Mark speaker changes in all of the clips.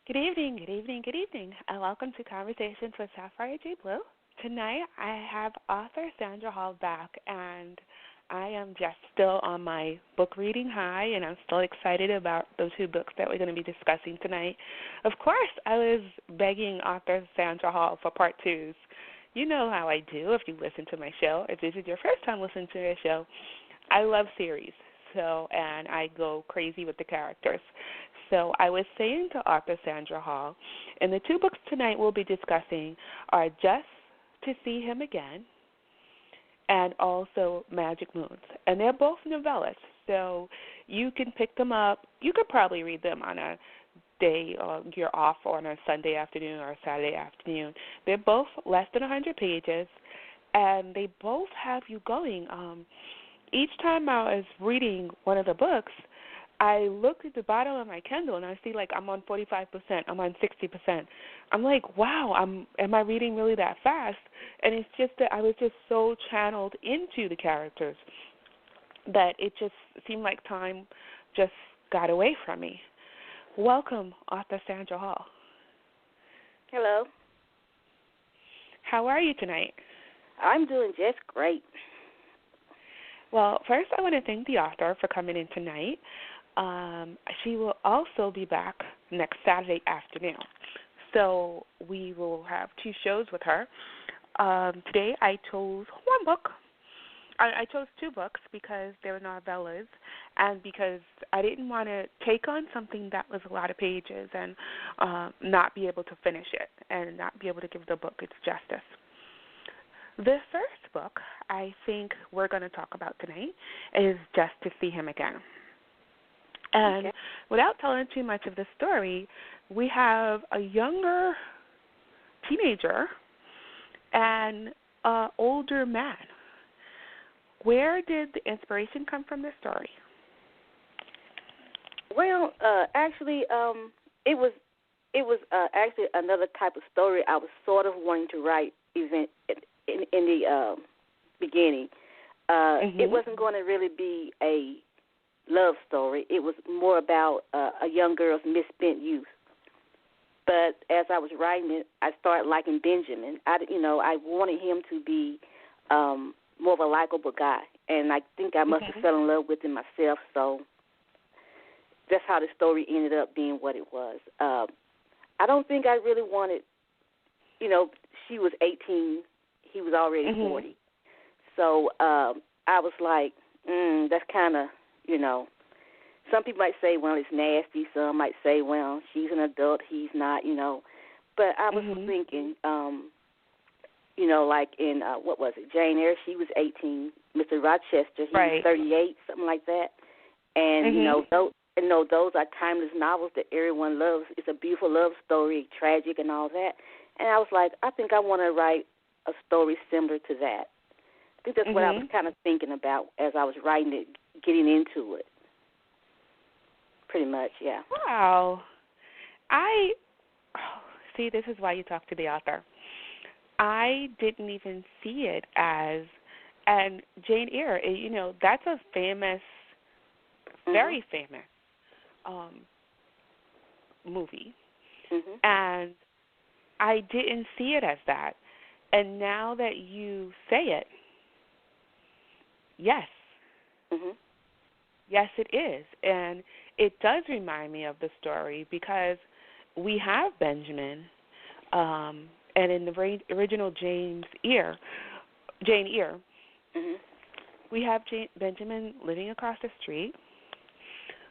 Speaker 1: Good evening, good evening, good evening, and welcome to Conversations with Sapphire JBlue. Tonight I have author Sandra Hall back, and I am just still on my book reading high, and I'm still excited about those two books that we're going to be discussing tonight. Of course, I was begging author Sandra Hall for part twos. You know how I do if you listen to my show. If this is your first time listening to the show, I love series, and I go crazy with the characters. So I was saying to author Sandra Hall, and the two books tonight we'll be discussing are Just to See Him Again and also Magic Moons. And they're both novellas, so you can pick them up. You could probably read them on a day you're off or on a Sunday afternoon or a Saturday afternoon. They're both less than 100 pages, and they both have you going. Each time I was reading one of the books, I looked at the bottom of my Kindle and I see like I'm on 45%, I'm on 60%. I'm like, wow, am I reading really that fast? And it's just that I was just so channeled into the characters that it just seemed like time just got away from me. Welcome, author Sandra Hall.
Speaker 2: Hello.
Speaker 1: How are you tonight?
Speaker 2: I'm doing just great.
Speaker 1: Well, first I want to thank the author for coming in tonight. She will also be back next Saturday afternoon. So we will have two shows with her. Today I chose one book. I chose two books because they were novellas and because I didn't want to take on something that was a lot of pages and not be able to finish it and not be able to give the book its justice. The first book I think we're going to talk about tonight is Just to See Him Again. And okay. Without telling too much of the story, we have a younger teenager and an older man. Where did the inspiration come from this story?
Speaker 2: Well, actually, it was actually another type of story I was sort of wanting to write even in the beginning. It wasn't going to really be a love story. It was more about a young girl's misspent youth. But as I was writing it, I started liking Benjamin. I wanted him to be more of a likable guy, and I think I must have fell in love with him myself. So that's how the story ended up being what it was. I don't think I really wanted. She was 18. He was already 40. So I was like, that's kind of. Some people might say, well, it's nasty. Some might say, well, she's an adult, he's not, But I was thinking, like in, what was it, Jane Eyre, she was 18. Mr. Rochester, he was 38, something like that. And, those are timeless novels that everyone loves. It's a beautiful love story, tragic and all that. And I was like, I think I want to write a story similar to that. I think that's what I was kind of thinking about as I was writing it, getting into it. Pretty much, yeah.
Speaker 1: Wow. See, this is why you talk to the author. I didn't even see it as, and Jane Eyre, that's a famous, very famous movie. And I didn't see it as that. And now that you say it, yes. Yes, it is. And it does remind me of the story because we have Benjamin, and in the original Jane Eyre, we have Benjamin living across the street,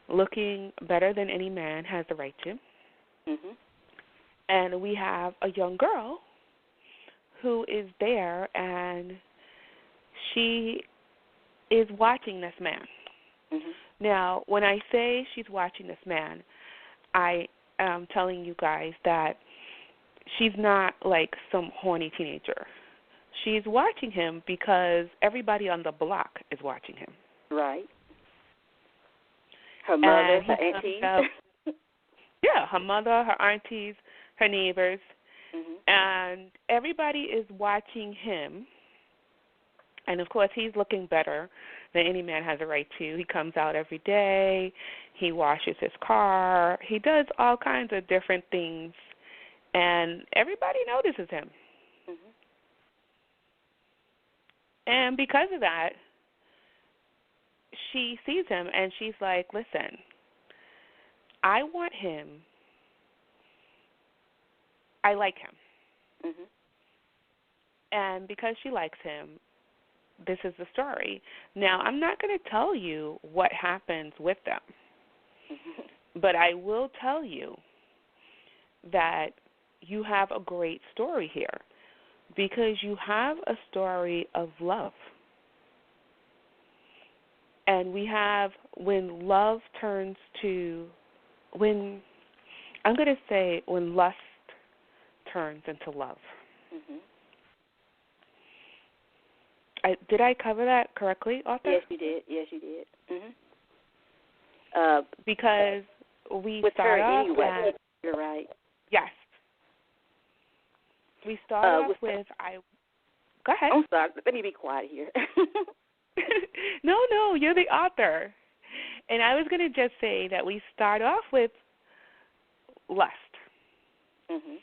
Speaker 1: looking better than any man has the right to. And we have a young girl who is there, and she is watching this man. Now, when I say she's watching this man, I am telling you guys that she's not like some horny teenager. She's watching him because everybody on the block is watching him.
Speaker 2: Right. Her mother, her aunties.
Speaker 1: Yeah, her mother, her aunties, her neighbors. And everybody is watching him. And, of course, he's looking better that any man has a right to. He comes out every day. He washes his car. He does all kinds of different things, and everybody notices him.
Speaker 2: Mhm.
Speaker 1: And because of that, she sees him, and she's like, listen, I want him. I like him.
Speaker 2: Mhm.
Speaker 1: And because she likes him, this is the story. Now, I'm not going to tell you what happens with them, but I will tell you that you have a great story here because you have a story of love. And we have when love turns to, when lust turns into love.
Speaker 2: Mhm.
Speaker 1: Did I cover that correctly, author?
Speaker 2: Yes, you did. Yes, you did.
Speaker 1: Because we
Speaker 2: with
Speaker 1: start
Speaker 2: her
Speaker 1: off
Speaker 2: anyway.
Speaker 1: at,
Speaker 2: You're right.
Speaker 1: yes. We start off with go ahead.
Speaker 2: I'm sorry. Let me be quiet here.
Speaker 1: No, you're the author. And I was going to just say that we start off with lust.
Speaker 2: Mhm.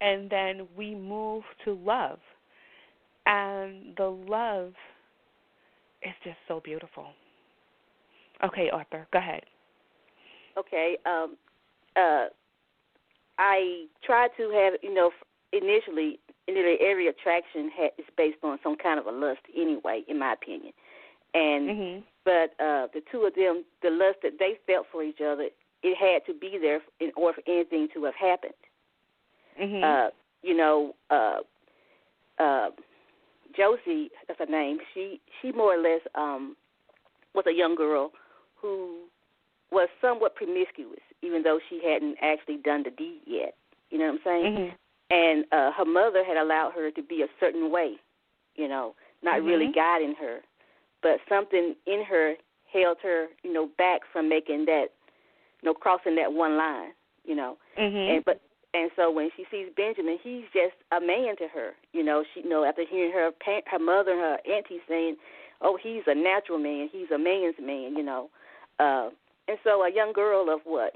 Speaker 1: And then we move to love. And the love is just so beautiful. Okay, author, go ahead.
Speaker 2: Okay. I tried to have, initially every attraction is based on some kind of a lust anyway, in my opinion. And but the two of them, the lust that they felt for each other, it had to be there in order for anything to have happened. Josie, that's her name. She more or less was a young girl who was somewhat promiscuous, even though she hadn't actually done the deed yet. You know what I'm saying? And her mother had allowed her to be a certain way, not really guiding her, but something in her held her, back from making that, crossing that one line, And so when she sees Benjamin, he's just a man to her. She after hearing her mother and her auntie saying, "Oh, he's a natural man. He's a man's man." And so a young girl of what,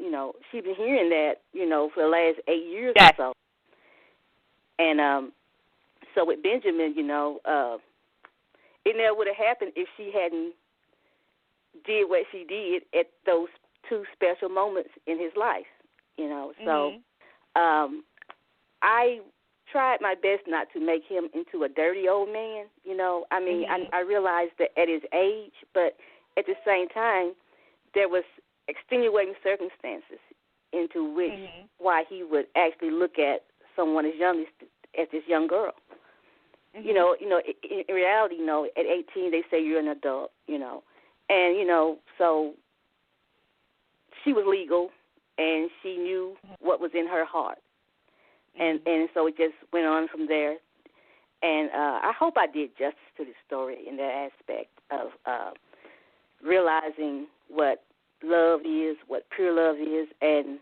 Speaker 2: she's been hearing that, for the last 8 years or so. And so with Benjamin, it never would have happened if she hadn't did what she did at those two special moments in his life. So. I tried my best not to make him into a dirty old man, I realized that at his age, but at the same time, there was extenuating circumstances into which why he would actually look at someone as young as this young girl. In reality, at 18 they say you're an adult, and so she was legal. And she knew what was in her heart. And so it just went on from there. And I hope I did justice to the story in that aspect of realizing what love is, what pure love is, and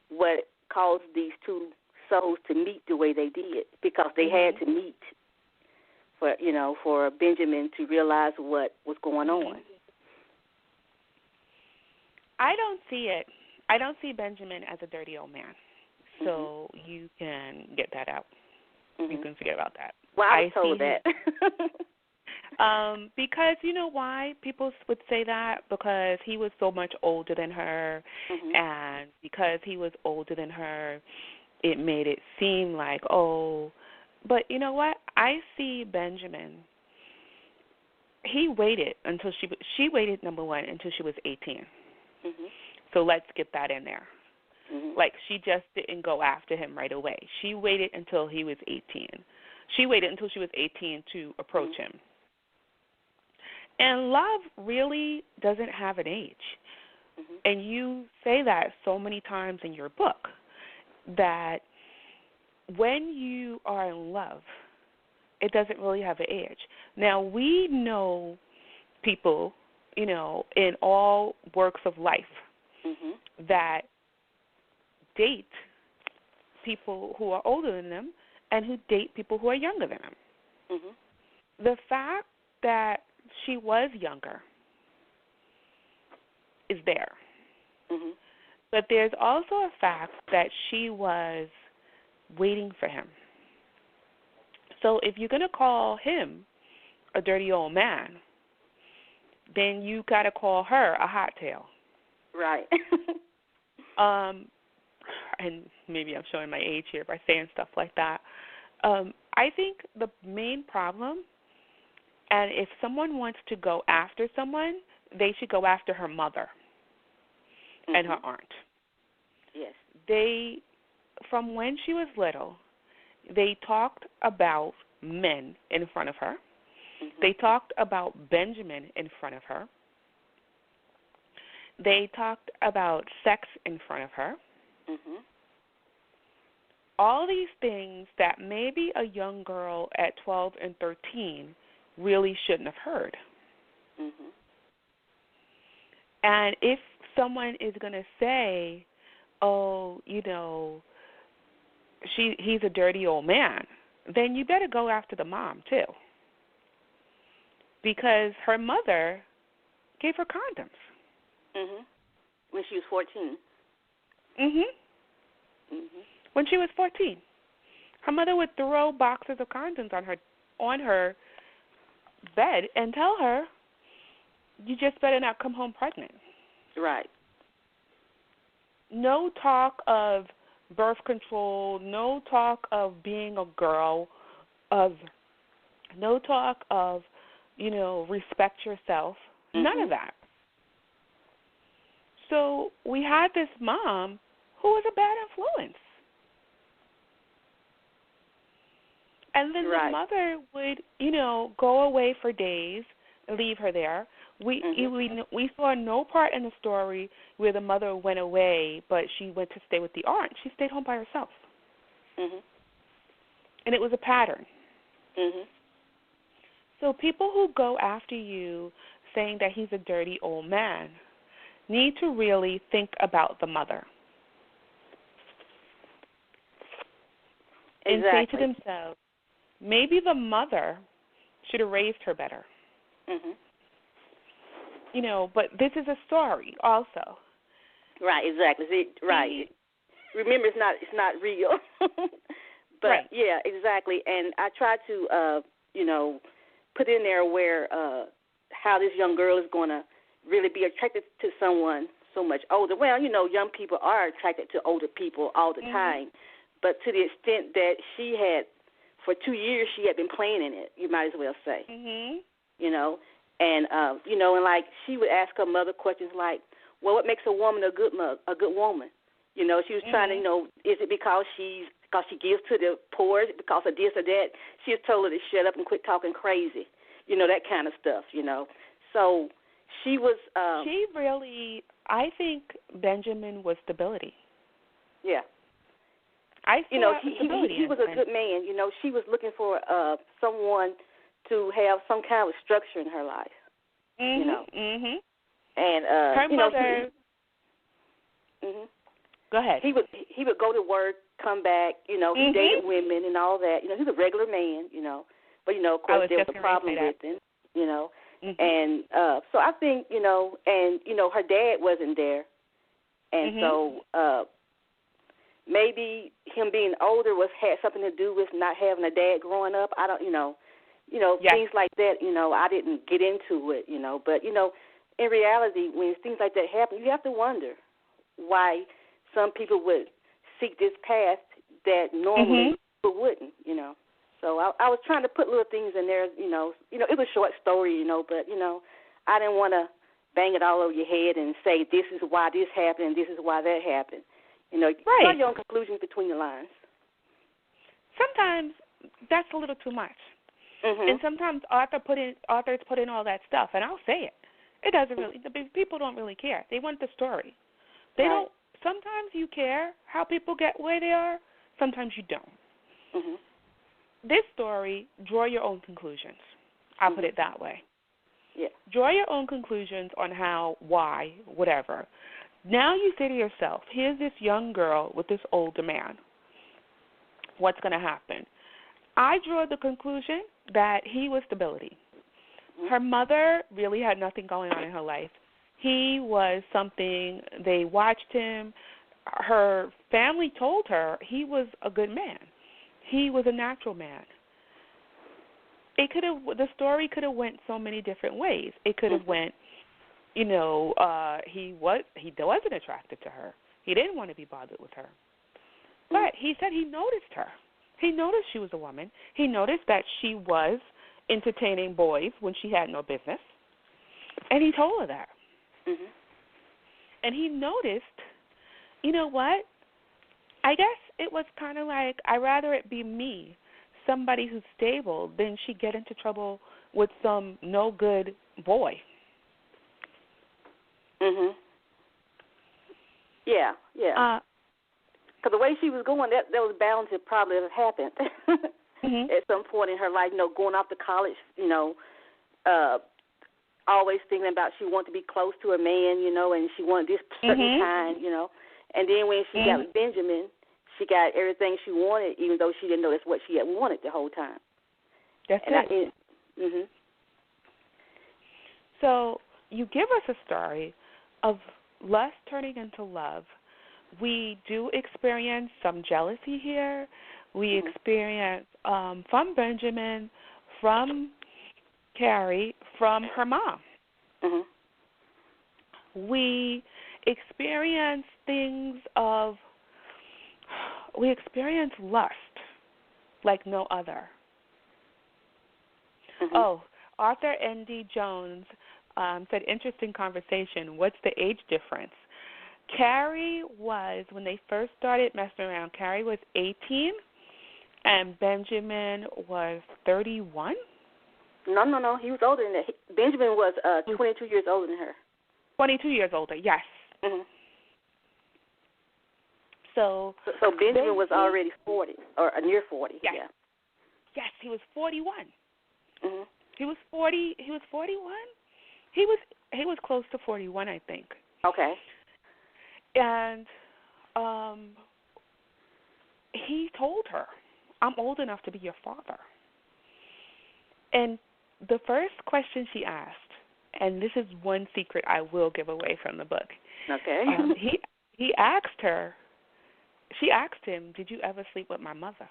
Speaker 2: what caused these two souls to meet the way they did, because they had to meet for Benjamin to realize what was going on.
Speaker 1: I don't see it. I don't see Benjamin as a dirty old man. So you can get that out. You can forget about that.
Speaker 2: Well, I was told that.
Speaker 1: Because you know why people would say that? Because he was so much older than her, and because he was older than her, it made it seem like, oh, but you know what? I see Benjamin. He waited until she waited, number one, until she was 18. So let's get that in there. Like, she just didn't go after him right away. She waited until he was 18. She waited until she was 18 to approach him. And love really doesn't have an age. And you say that so many times in your book, that when you are in love, it doesn't really have an age. Now, we know people, in all walks of life that date people who are older than them and who date people who are younger than them. The fact that she was younger is there.
Speaker 2: Mhm.
Speaker 1: But there's also a fact that she was waiting for him. So if you're going to call him a dirty old man, then you got to call her a hot tail.
Speaker 2: Right.
Speaker 1: And maybe I'm showing my age here by saying stuff like that. I think the main problem, and if someone wants to go after someone, they should go after her mother and her aunt.
Speaker 2: Yes.
Speaker 1: They, from when she was little, they talked about men in front of her. They talked about Benjamin in front of her. They talked about sex in front of her. All these things that maybe a young girl at 12 and 13 really shouldn't have heard. And if someone is going to say, oh, you know, he's a dirty old man, then you better go after the mom too. Because her mother gave her condoms.
Speaker 2: When she was 14.
Speaker 1: When she was 14. Her mother would throw boxes of condoms on her bed and tell her, you just better not come home pregnant.
Speaker 2: Right.
Speaker 1: No talk of birth control, no talk of being a girl, no talk of, you know, respect yourself, none of that. So we had this mom who was a bad influence. And then the mother would, you know, go away for days, leave her there. We saw no part in the story where the mother went away, but she went to stay with the aunt. She stayed home by herself. And it was a pattern. So people who go after you saying that he's a dirty old man need to really think about the mother. And say to themselves, maybe the mother should have raised her better. You know, but this is a story also.
Speaker 2: Right, exactly. Right. Remember, it's not real. But yeah, exactly. And I try to, you know, put in there where how this young girl is going to really be attracted to someone so much older. Well, you know, young people are attracted to older people all the time, but to the extent that she had, for 2 years, she had been playing in it, you might as well say. You know, and, you know, and like she would ask her mother questions like, well, what makes a woman a good woman? You know, she was trying to, you know, is it because she gives to the poor? Is it because of this or that? She was told her to shut up and quit talking crazy. You know, that kind of stuff, you know. So she was...
Speaker 1: she really, I think Benjamin was stability.
Speaker 2: Yeah. You know, he was a good man. You know, she was looking for someone to have some kind of structure in her life. You know. And
Speaker 1: her
Speaker 2: you
Speaker 1: mother.
Speaker 2: Know,
Speaker 1: go ahead.
Speaker 2: He would go to work, come back. You know, he dated women and all that. You know, he's a regular man. You know, but you know, of course, there was a problem with him. You know, and so I think, you know, and you know, her dad wasn't there, and so. Maybe him being older had something to do with not having a dad growing up. I don't, you know, things like that. You know, I didn't get into it. You know, but you know, in reality, when things like that happen, you have to wonder why some people would seek this path that normally people wouldn't. You know, so I was trying to put little things in there. You know, it was a short story. You know, but you know, I didn't want to bang it all over your head and say this is why this happened and this is why that happened. You know, draw your own conclusions between the lines.
Speaker 1: Sometimes that's a little too much. And sometimes authors put in all that stuff, and I'll say it. It doesn't really, people don't really care. They want the story. They don't, sometimes you care how people get where they are, sometimes you don't. This story, draw your own conclusions. I'll put it that way.
Speaker 2: Yeah.
Speaker 1: Draw your own conclusions on how, why, whatever. Now you say to yourself, here's this young girl with this older man. What's going to happen? I draw the conclusion that he was stability. Her mother really had nothing going on in her life. He was something, they watched him. Her family told her he was a good man. He was a natural man. The story could have went so many different ways. It could have went, he wasn't attracted to her. He didn't want to be bothered with her. But he said he noticed her. He noticed she was a woman. He noticed that she was entertaining boys when she had no business. And he told her that.
Speaker 2: Mm-hmm.
Speaker 1: And he noticed, you know what? I guess it was kind of like, I'd rather it be me, somebody who's stable, than she get into trouble with some no-good boy.
Speaker 2: Mhm. Yeah. Because the way she was going, that was bound to probably have happened at some point in her life. Going off to college, always thinking about she wanted to be close to a man, and she wanted this certain kind, And then when she got with Benjamin, she got everything she wanted, even though she didn't know that's what she had wanted the whole time.
Speaker 1: That's it. So you give us a story of lust turning into love. We do experience some jealousy here. We experience from Benjamin, from Carrie, from her mom. We experience lust like no other. Oh, Arthur N.D. Jones said, interesting conversation. What's the age difference? Carrie was, when they first started messing around, Carrie was 18 and Benjamin was 31?
Speaker 2: No. He was older than that. Benjamin was 22 years older than her.
Speaker 1: 22 years older, yes. So
Speaker 2: Benjamin was already 40, or near 40.
Speaker 1: Yes.
Speaker 2: Yeah.
Speaker 1: Yes, he was 41. He was 40. He was 41. He was close to 41, I think.
Speaker 2: Okay.
Speaker 1: And he told her, "I'm old enough to be your father." And the first question she asked, and this is one secret I will give away from the book.
Speaker 2: Okay.
Speaker 1: He asked her. She asked him, "Did you ever sleep with my mother?"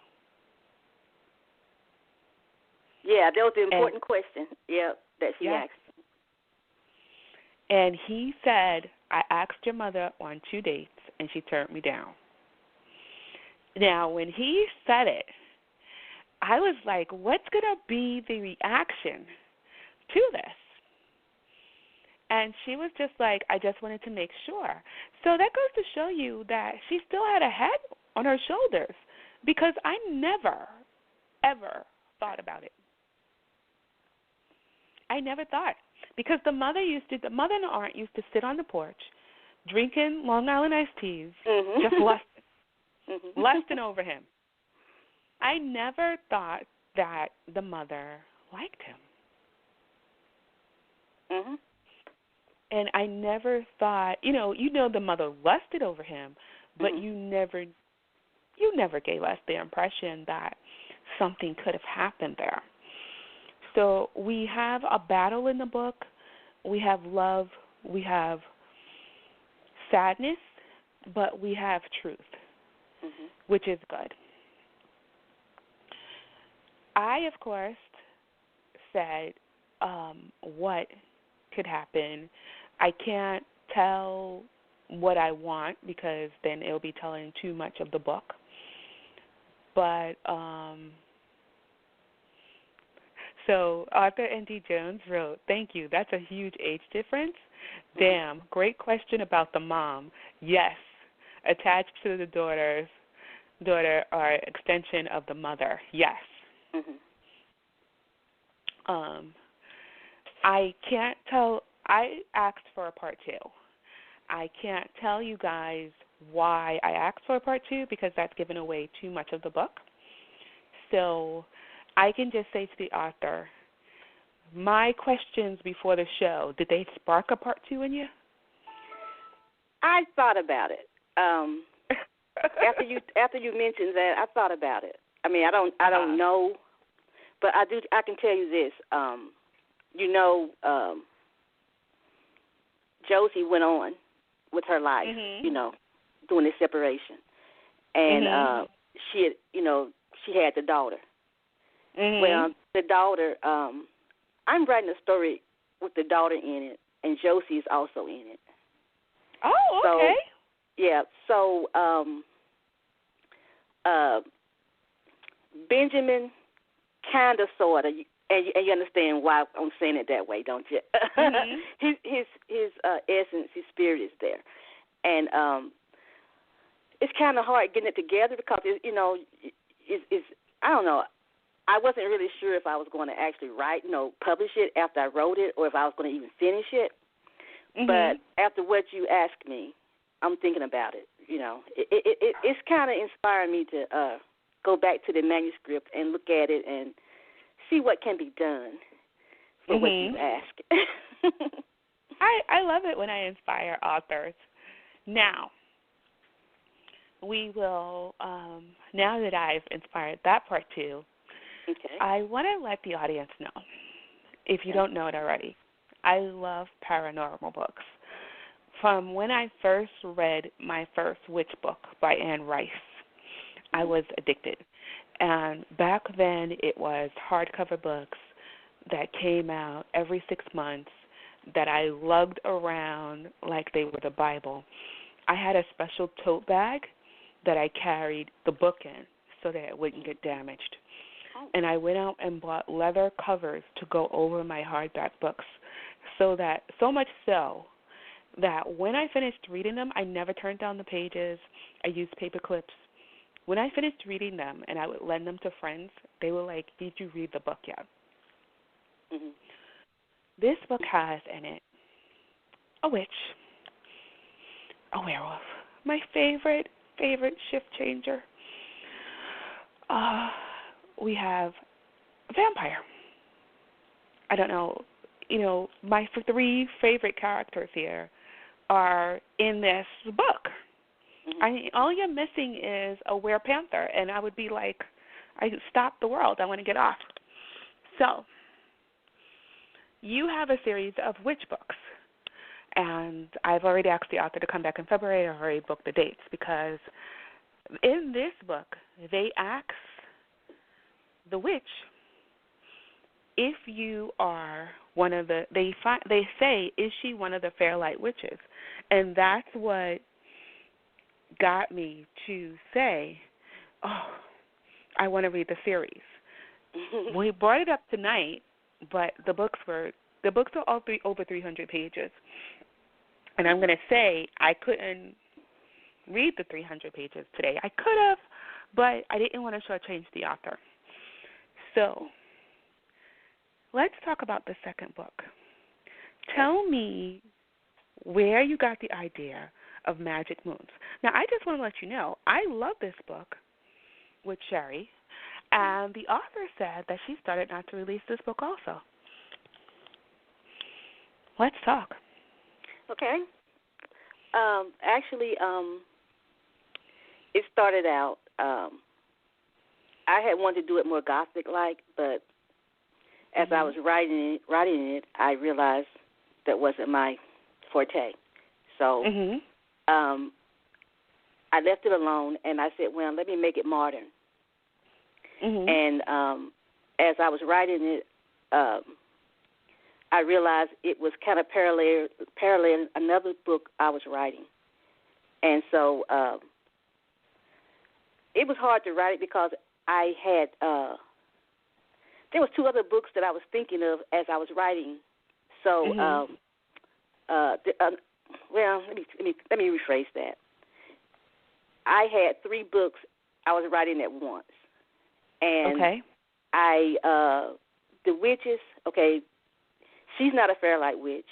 Speaker 2: Yeah, that was the important question. Yeah, that she asked.
Speaker 1: And he said, "I asked your mother on 2 dates, and she turned me down." Now, when he said it, I was like, what's going to be the reaction to this? And she was just like, I just wanted to make sure. So that goes to show you that she still had a head on her shoulders, because I never, ever thought about it. I never thought. Because the mother and the aunt used to sit on the porch drinking Long Island iced teas, just lusting over him. I never thought that the mother liked him. And I never thought, the mother lusted over him, but you never gave us the impression that something could have happened there. So we have a battle in the book. We have love. We have sadness, but we have truth, which is good. I, of course, said what could happen. I can't tell what I want, because then it'll be telling too much of the book. But so Arthur N.D. Jones wrote, "Thank you. That's a huge age difference. Damn, great question about the mom. Yes, attached to the daughter or extension of the mother. Yes." I can't tell. I asked for a part 2. I can't tell you guys why I asked for a part 2, because that's giving away too much of the book. So I can just say to the author, my questions before the show, did they spark a part 2 in you?
Speaker 2: I thought about it. After you mentioned that, I thought about it. I mean, I don't know, but I can tell you this. you know, Josie went on with her life, you know, doing this separation. And she had, you know, she had the daughter. Well, the daughter, I'm writing a story with the daughter in it, and Josie is also in it.
Speaker 1: Oh, okay.
Speaker 2: So, yeah, so Benjamin kind of, sort of, and you understand why I'm saying it that way, don't you? His essence, his spirit is there. And it's kind of hard getting it together because, you know, it's I don't know. I wasn't really sure if I was going to actually write, you know, publish it after I wrote it, or if I was going to even finish it. But after what you asked me, I'm thinking about it. You know, it's kind of inspired me to go back to the manuscript and look at it and see what can be done for what you ask.
Speaker 1: I love it when I inspire authors. Now, we will, now that I've inspired that part too, I want to let the audience know, if you don't know it already, I love paranormal books. From when I first read my first witch book by Anne Rice, I was addicted. And back then it was hardcover books that came out every 6 months that I lugged around like they were the Bible. I had a special tote bag that I carried the book in so that it wouldn't get damaged. And I went out and bought leather covers to go over my hardback books, so much so that when I finished reading them, I never turned down the pages. I used paper clips. When I finished reading them and I would lend them to friends, they were like, "Did you read the book yet?" This book has in it a witch, a werewolf, my favorite shift changer. We have a vampire. I don't know, you know, my 3 favorite characters here are in this book. All you're missing is a werepanther, and I would be like, I stopped the world. I want to get off. So you have a series of witch books, and I've already asked the author to come back in February. I've already booked the dates because in this book they ask the witch if you are one of the, they say, is she one of the Fairlight witches? And that's what got me to say, oh, I want to read the series. We brought it up tonight, but the books are all over 300 pages. And I'm going to say I couldn't read the 300 pages today. I could have, but I didn't want to shortchange the author. So let's talk about the second book. Tell me where you got the idea of Magic Moons. Now, I just want to let you know, I love this book with Sherry, and the author said that she started not to release this book also. Let's talk.
Speaker 2: Okay. Actually, it started out, I had wanted to do it more Gothic-like, but as I was writing it, I realized that wasn't my forte. So I left it alone, and I said, well, let me make it modern. And as I was writing it, I realized it was kind of paralleling another book I was writing. And so it was hard to write it because I had there was 2 other books that I was thinking of as I was writing. So well, let me rephrase that. I had 3 books I was writing at once, and the witches. Okay, she's not a Fairlight witch,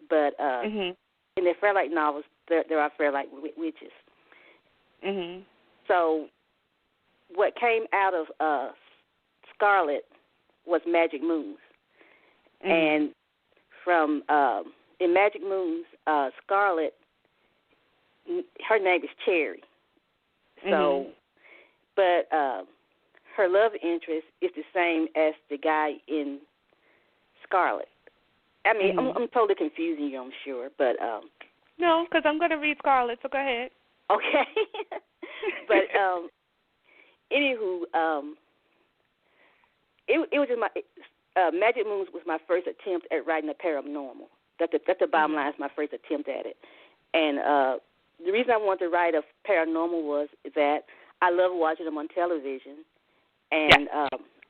Speaker 2: but in the Fairlight novels, there are Fairlight witches. So what came out of Scarlet was Magic Moons, and from in Magic Moons, Scarlet, her name is Cherry. So, but her love interest is the same as the guy in Scarlet. I mean, I'm totally confusing you, I'm sure, but
Speaker 1: no, because I'm going to read Scarlet, so go ahead.
Speaker 2: Okay. But anywho, it was just Magic Moons was my first attempt at writing a paranormal. That's the bottom line. Is my first attempt at it, and the reason I wanted to write a paranormal was that I love watching them on television, and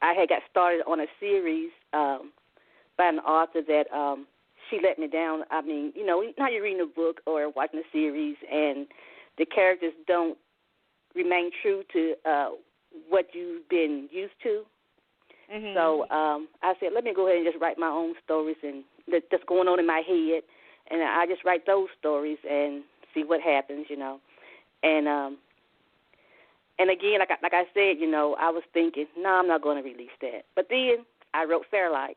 Speaker 2: I had got started on a series by an author that she let me down. I mean, you know how you're reading a book or watching a series, and the characters don't remain true to what you've been used to. Mm-hmm. So I said, let me go ahead and just write my own stories and that's going on in my head, and I just write those stories and see what happens, you know. And again, like I said, you know, I was thinking, no, I'm not going to release that. But then I wrote Fairlight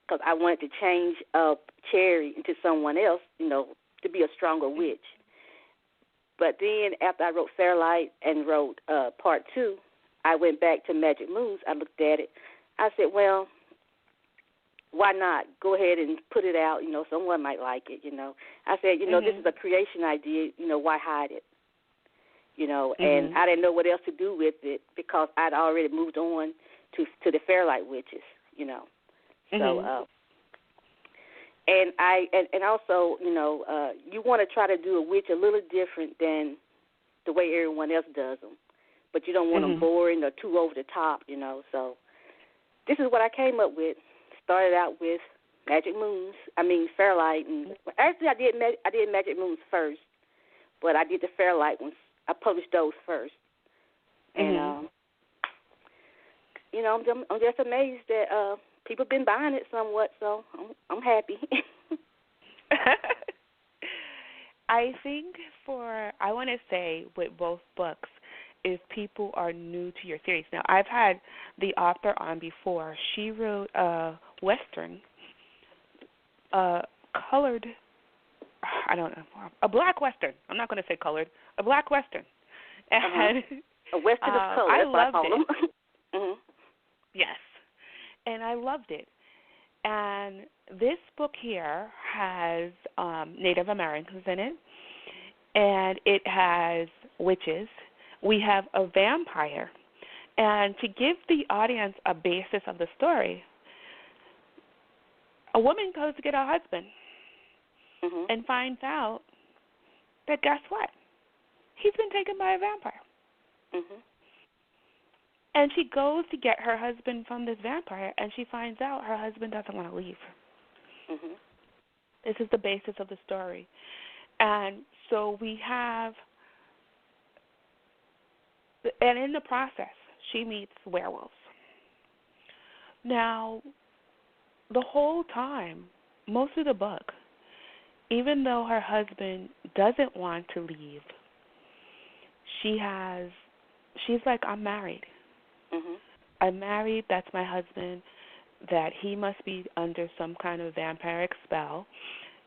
Speaker 2: because I wanted to change up Cherry into someone else, you know, to be a stronger witch. But then after I wrote Fairlight and wrote part 2, I went back to Magic Moons. I looked at it. I said, well, why not? Go ahead and put it out. You know, someone might like it, you know. I said, you know, this is a creation idea. You know, why hide it? You know, and I didn't know what else to do with it because I'd already moved on to the Fairlight witches, you know. So, and also, you know, you want to try to do a witch a little different than the way everyone else does them, but you don't want them boring or too over the top, you know. So this is what I came up with. Started out with Fairlight, and actually I did Magic Moons first, but I did the Fairlight ones. I published those first, and you know, I'm just amazed that people have been buying it somewhat, so I'm happy.
Speaker 1: I think I want to say with both books, if people are new to your series. Now, I've had the author on before. She wrote a Western, colored, I don't know, a black Western. I'm not going to say colored, a black Western. And
Speaker 2: a Western of color,
Speaker 1: I
Speaker 2: that's what I call
Speaker 1: loved
Speaker 2: them.
Speaker 1: Yes, and I loved it. And this book here has Native Americans in it, and it has witches. We have a vampire. And to give the audience a basis of the story, a woman goes to get her husband and finds out that, guess what? He's been taken by a vampire. And she goes to get her husband from this vampire, and she finds out her husband doesn't want to leave. This is the basis of the story. And so we have, and in the process, she meets werewolves. Now, the whole time, most of the book, even though her husband doesn't want to leave, she's like, I'm married. I'm married, that's my husband, that he must be under some kind of vampiric spell,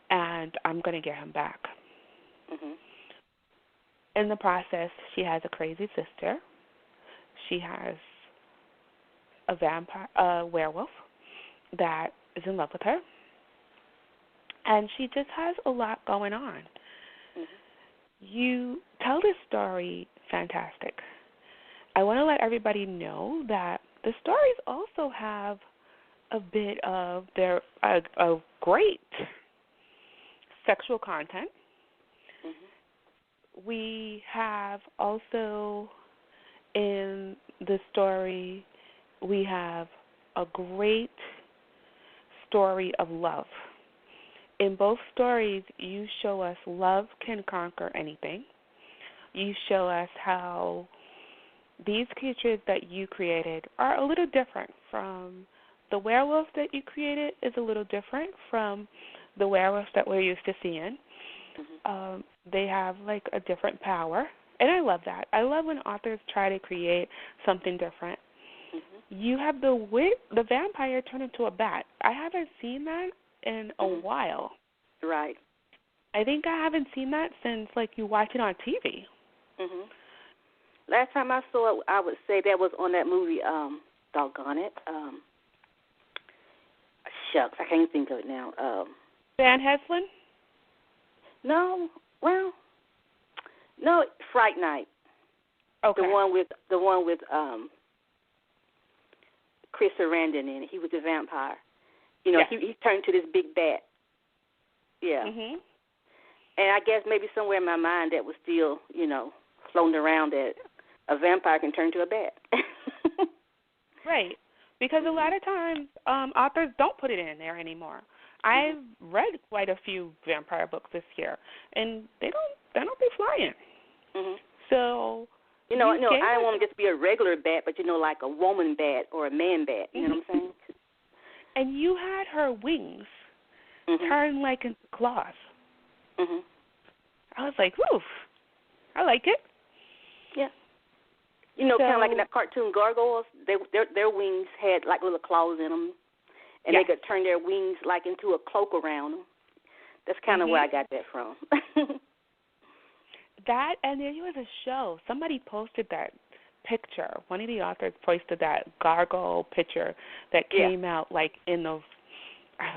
Speaker 1: and I'm going to get him back. In the process, she has a crazy sister. She has a werewolf that is in love with her, and she just has a lot going on. You tell this story fantastic. I want to let everybody know that the stories also have a bit of a great sexual content. We have also in the story, we have a great story of love. In both stories, you show us love can conquer anything. You show us how these creatures that you created are a little different from the werewolf that you created is a little different from the werewolf that we're used to seeing. They have like a different power, and I love that. I love when authors try to create something different. You have the vampire turn into a bat. I haven't seen that in a while.
Speaker 2: Right.
Speaker 1: I think I haven't seen that since like you watch it on TV.
Speaker 2: Last time I saw it, I would say that was on that movie, doggone it. Shucks, I can't think of it now.
Speaker 1: Van Heslin?
Speaker 2: No, Fright Night.
Speaker 1: Okay.
Speaker 2: The one with Chris Sarandon in it. He was a vampire. You know,
Speaker 1: yeah.
Speaker 2: he turned to this big bat. Yeah.
Speaker 1: Mhm.
Speaker 2: And I guess maybe somewhere in my mind that was still, you know, floating around that a vampire can turn to a bat.
Speaker 1: Right. Because a lot of times authors don't put it in there anymore. I've read quite a few vampire books this year, and they don't be flying.
Speaker 2: Mhm.
Speaker 1: So
Speaker 2: I don't want to just be a regular bat, but like a woman bat or a man bat. You know what I'm saying?
Speaker 1: And you had her wings turn like into claws.
Speaker 2: Mhm.
Speaker 1: I was like, oof, I like it.
Speaker 2: Yeah. Kind of like in that cartoon Gargoyles, their wings had like little claws in them, and they could turn their wings like into a cloak around them. That's kind of where I got that from.
Speaker 1: That, and there was a show. Somebody posted that picture. One of the authors posted that gargoyle picture that came out like in the.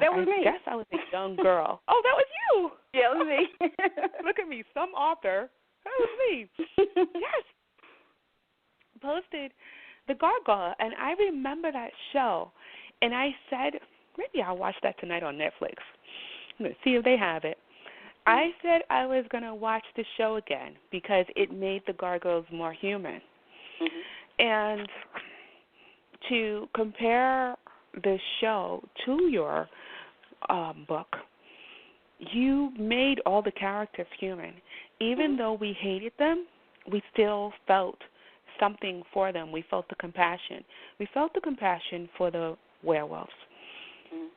Speaker 2: That was me.
Speaker 1: I guess I was a young girl. Oh, that was you.
Speaker 2: Yeah, it was me.
Speaker 1: Look at me, some author. That was me. Yes. Posted the gargoyle, and I remember that show, and I said maybe I'll watch that tonight on Netflix. Let's see if they have it. I said I was going to watch the show again because it made the gargoyles more human. And to compare the show to your book, you made all the characters human. Even though we hated them, we still felt something for them. We felt the compassion. We felt the compassion for the werewolves.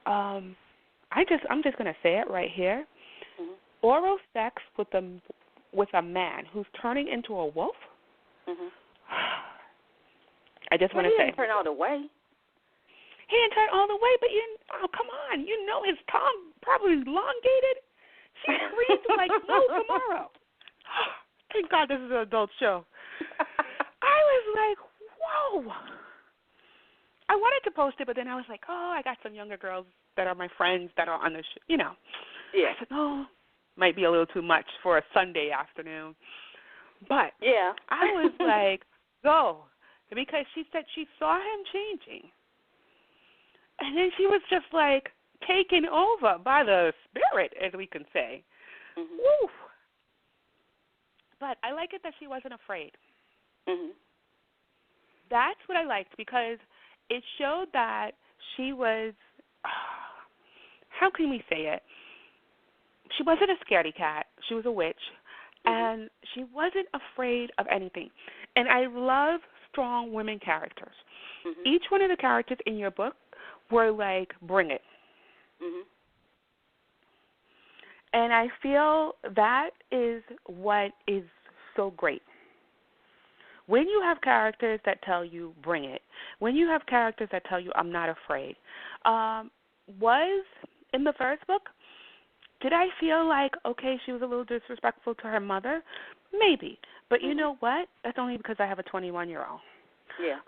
Speaker 1: I'm just going to say it right here. Oral sex with a man who's turning into a wolf. I just want to say.
Speaker 2: He didn't turn all the way.
Speaker 1: He didn't turn all the way, but come on. His tongue probably elongated. She screamed like no tomorrow. Thank God this is an adult show. I was like, whoa. I wanted to post it, but then I was like, I got some younger girls that are my friends that are on the show, Yeah. I said, might be a little too much for a Sunday afternoon. But I was like, go. Because she said she saw him changing. And then she was just like taken over by the spirit, as we can say. Woo. But I like it that she wasn't afraid. That's what I liked because it showed that she was, how can we say it? She wasn't a scaredy cat. She was a witch. And she wasn't afraid of anything. And I love strong women characters. Each one of the characters in your book were like, bring it. And I feel that is what is so great. When you have characters that tell you, bring it, when you have characters that tell you, I'm not afraid, was in the first book, did I feel like, okay, she was a little disrespectful to her mother? Maybe. But you know what? That's only because I have a 21-year-old.
Speaker 2: Yeah.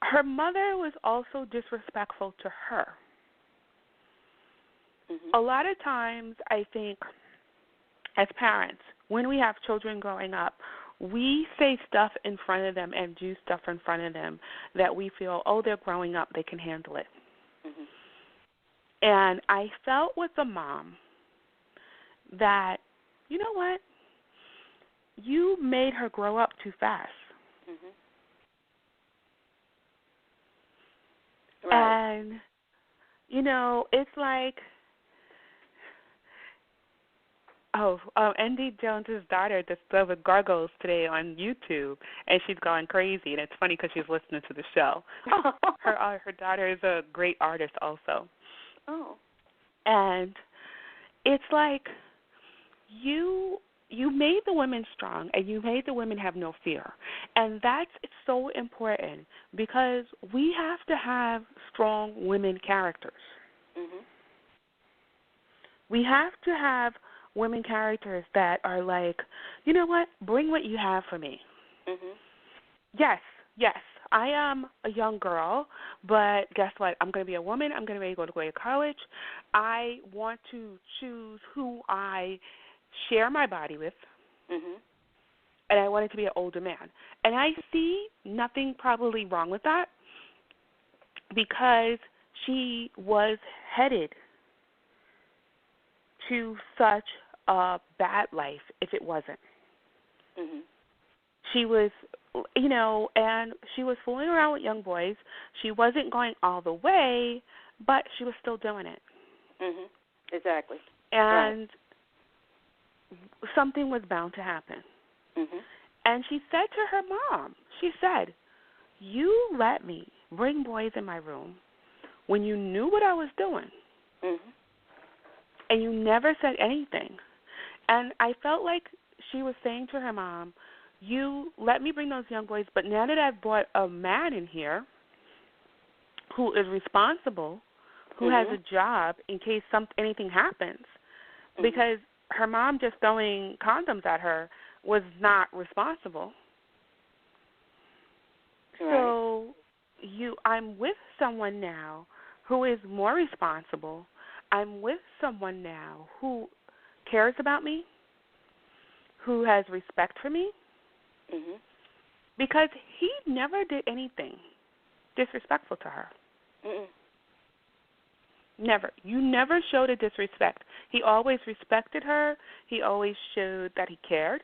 Speaker 1: Her mother was also disrespectful to her. A lot of times, I think, as parents, when we have children growing up, we say stuff in front of them and do stuff in front of them that we feel, they're growing up, they can handle it. And I felt with the mom that, you know what, you made her grow up too fast.
Speaker 2: Right.
Speaker 1: And, it's like, Andy Jones's daughter discovered gargoyles today on YouTube, and she's gone crazy. And it's funny because she's listening to the show. Her daughter is a great artist also. And it's like you made the women strong, and you made the women have no fear. And it's so important because we have to have strong women characters. We have to have women characters that are like, you know what, bring what you have for me. Yes, I am a young girl, but guess what? I'm going to be a woman. I'm going to go to college. I want to choose who I share my body with, and I want it to be an older man. And I see nothing probably wrong with that because she was headed to such a bad life if it wasn't. She was, and she was fooling around with young boys. She wasn't going all the way, but she was still doing it.
Speaker 2: Exactly.
Speaker 1: And something was bound to happen. And she said to her mom, she said, you let me bring boys in my room when you knew what I was doing, and you never said anything. And I felt like she was saying to her mom, you let me bring those young boys, but now that I've brought a man in here who is responsible, who has a job in case anything happens, because her mom just throwing condoms at her was not responsible.
Speaker 2: Right.
Speaker 1: So I'm with someone now who is more responsible. I'm with someone now who cares about me, who has respect for me, because he never did anything disrespectful to her. Never. You never showed a disrespect. He always respected her. He always showed that he cared.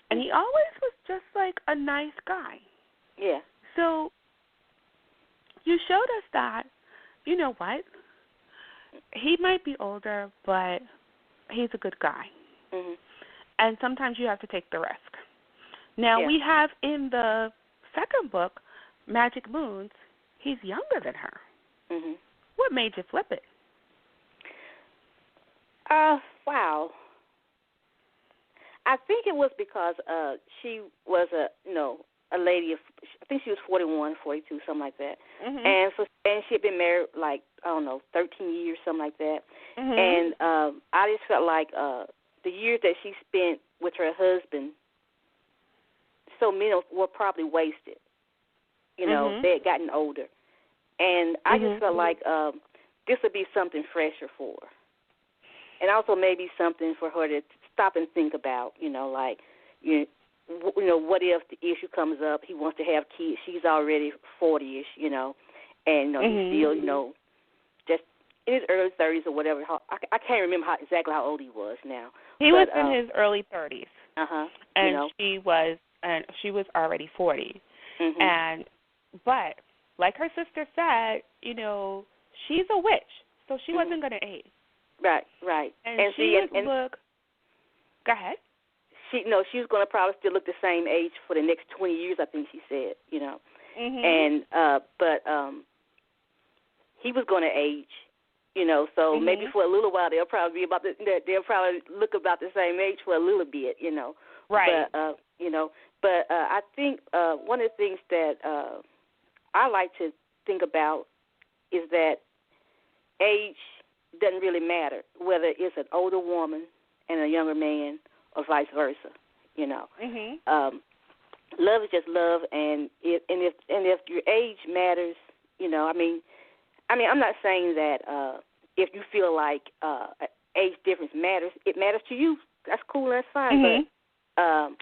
Speaker 1: And he always was just like a nice guy.
Speaker 2: Yeah.
Speaker 1: So you showed us that, you know what, he might be older, but he's a good guy. And sometimes you have to take the risk. Now, we have in the second book, Magic Moons, he's younger than her. What made you flip it?
Speaker 2: Wow. I think it was because she was a lady of, I think she was 41, 42, something like that. And she had been married 13 years, something like that. And I just felt like the years that she spent with her husband, so many were probably wasted. They had gotten older. And I just felt like this would be something fresher for her. And also maybe something for her to stop and think about, what if the issue comes up, he wants to have kids, she's already 40-ish, and, he's still, just in his early 30s or whatever. I can't remember exactly how old he was now.
Speaker 1: He was in his early 30s. And she was already 40. But like her sister said, she's a witch, so she wasn't going to age.
Speaker 2: Right.
Speaker 1: And she would look. Go ahead.
Speaker 2: She was going to probably still look the same age for the next 20 years, I think she said, And but he was going to age, so maybe for a little while they'll probably look about the same age for a little bit,
Speaker 1: Right.
Speaker 2: But I think one of the things that I like to think about is that age doesn't really matter, whether it's an older woman and a younger man or vice versa. Love is just love, and if your age matters, I'm not saying that if you feel like age difference matters, it matters to you. That's cool, that's fine. But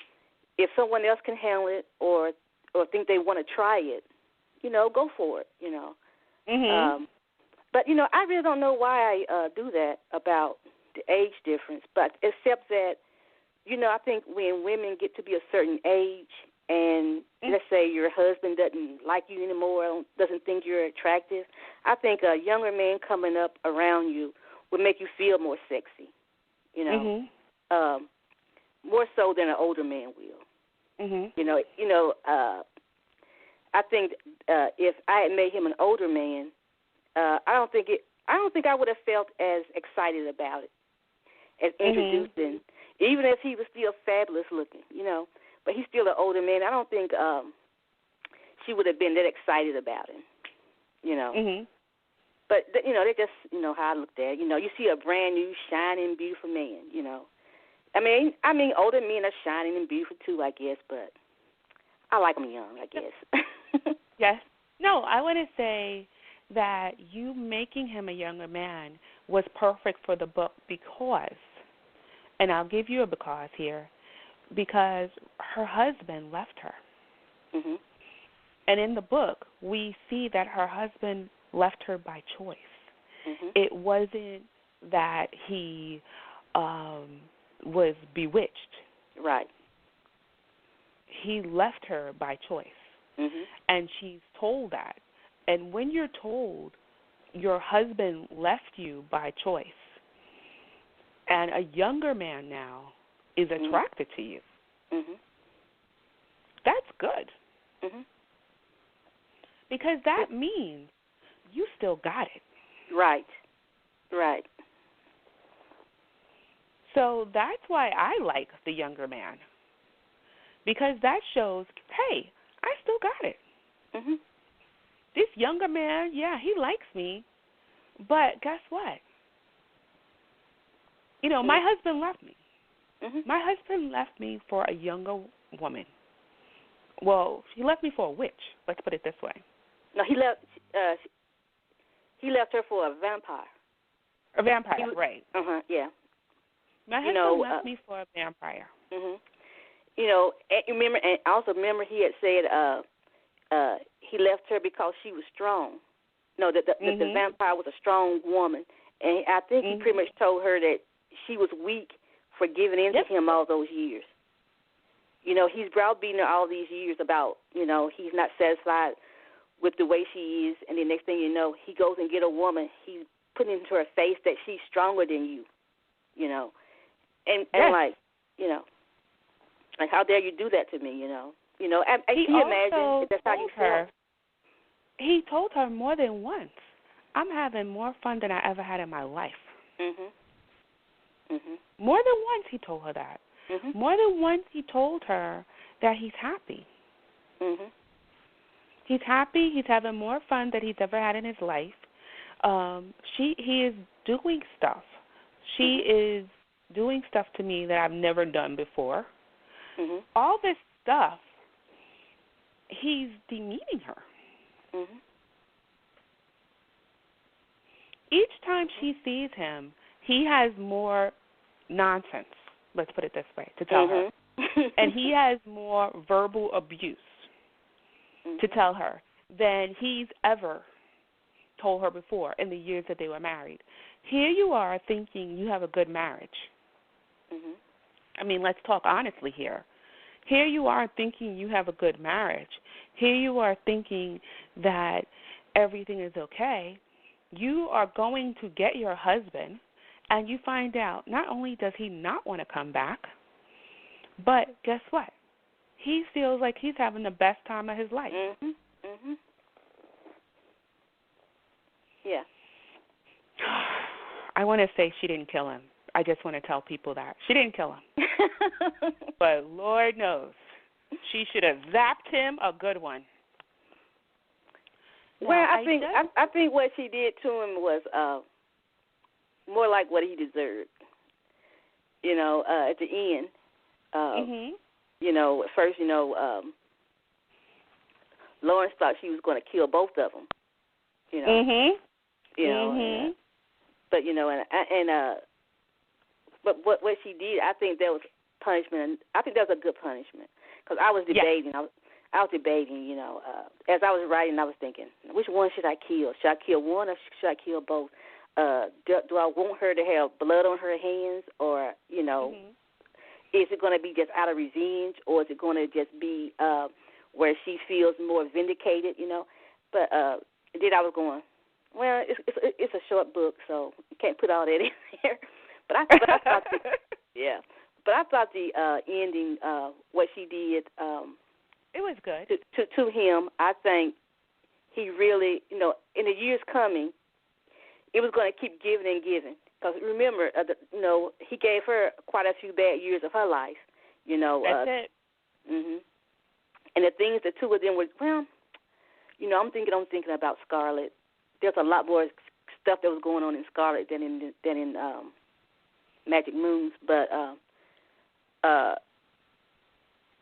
Speaker 2: if someone else can handle it or think they want to try it, go for it. But I really don't know why I do that about the age difference. But except that, I think when women get to be a certain age, and let's say your husband doesn't like you anymore, doesn't think you're attractive, I think a younger man coming up around you would make you feel more sexy. More so than an older man will. I think if I had made him an older man, I don't think I would have felt as excited about it as introducing, even if he was still fabulous looking, But he's still an older man. I don't think she would have been that excited about him, But they just how I looked at it. You see a brand new, shining, beautiful man. I mean, older men are shining and beautiful too, I guess. But I like them young, I guess.
Speaker 1: Yes. No, I want to say that you making him a younger man was perfect for the book because, and I'll give you a because here, because her husband left her.
Speaker 2: Mhm.
Speaker 1: And in the book, we see that her husband left her by choice.
Speaker 2: Mhm.
Speaker 1: It wasn't that he was bewitched.
Speaker 2: Right.
Speaker 1: He left her by choice.
Speaker 2: Mhm.
Speaker 1: And she's told that. And when you're told your husband left you by choice, and a younger man now is attracted to you,
Speaker 2: Mhm.
Speaker 1: that's good.
Speaker 2: Mhm.
Speaker 1: Because that means you still got it.
Speaker 2: Right. Right.
Speaker 1: So that's why I like the younger man. Because that shows, hey, I still got it.
Speaker 2: Mhm.
Speaker 1: This younger man, yeah, he likes me, but guess what? You know, my husband left me.
Speaker 2: Mhm.
Speaker 1: My husband left me for a younger woman. Well, he left me for a witch. Let's put it this way.
Speaker 2: No, he left. He left her for a vampire.
Speaker 1: A vampire, right?
Speaker 2: Yeah.
Speaker 1: My husband left me for a vampire.
Speaker 2: Mhm. You know, and remember, and also remember, he had said he left her because she was strong. No, the vampire was a strong woman, and I think he pretty much told her that she was weak for giving in to him all those years. You know, he's browbeaten her all these years about, you know, he's not satisfied with the way she is, and the next thing you know, he goes and get a woman. He's putting into her face that she's stronger than you, you know, and like, you know, like how dare you do that to me, you know, and can you imagine if that's how you felt?
Speaker 1: He told her more than once, I'm having more fun than I ever had in my life.
Speaker 2: Mhm. Mhm.
Speaker 1: More than once he told her that.
Speaker 2: Mhm.
Speaker 1: More than once he told her that he's happy.
Speaker 2: Mhm.
Speaker 1: He's happy. He's having more fun than he's ever had in his life. He is doing stuff. She is doing stuff to me that I've never done before.
Speaker 2: Mhm.
Speaker 1: All this stuff, he's demeaning her.
Speaker 2: Mhm.
Speaker 1: Each time she sees him, he has more nonsense, let's put it this way, to tell her. And he has more verbal abuse to tell her than he's ever told her before in the years that they were married. Here you are thinking you have a good marriage. I mean, let's talk honestly here. Here you are thinking you have a good marriage. Here you are thinking that everything is okay. You are going to get your husband, and you find out not only does he not want to come back, but guess what? He feels like he's having the best time of his life.
Speaker 2: Yeah.
Speaker 1: I want to say she didn't kill him. I just want to tell people that. She didn't kill him. But Lord knows, she should have zapped him a good one.
Speaker 2: Well, I think what she did to him was more like what he deserved. You know, at the end, you know, at first, you know, Lawrence thought she was going to kill both of them. You know, you know, but you know, but what she did, I think that was punishment. I think that was a good punishment because I was debating. I was debating, you know, as I was writing, I was thinking, which one should I kill? Should I kill one or should I kill both? Do I want her to have blood on her hands, or, you know, is it going to be just out of revenge, or is it going to just be where she feels more vindicated, you know? But then I was going, well, it's a short book, so you can't put all that in there. But I thought But I thought the ending, what she did,
Speaker 1: it was good.
Speaker 2: To him, I think he really, you know, in the years coming, it was going to keep giving and giving. Because remember, you know, he gave her quite a few bad years of her life. You know.
Speaker 1: That's it.
Speaker 2: And the things the two of them were, well, you know, I'm thinking about Scarlet. There's a lot more stuff that was going on in Scarlet than in Magic Moons, but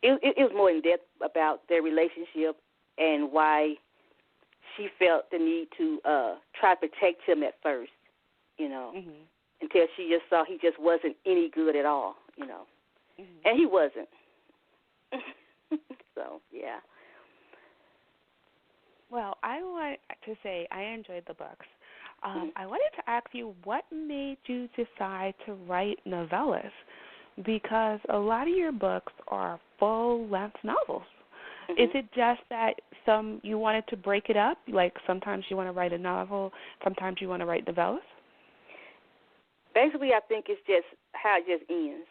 Speaker 2: it was more in depth about their relationship and why she felt the need to try to protect him at first, until she just saw he just wasn't any good at all, and he wasn't. So, yeah.
Speaker 1: Well, I want to say I enjoyed the books. I wanted to ask you, what made you decide to write novellas? Because a lot of your books are full-length novels. Is it just that you wanted to break it up? Like sometimes you want to write a novel, sometimes you want to write novellas?
Speaker 2: Basically, I think it's just how it just ends.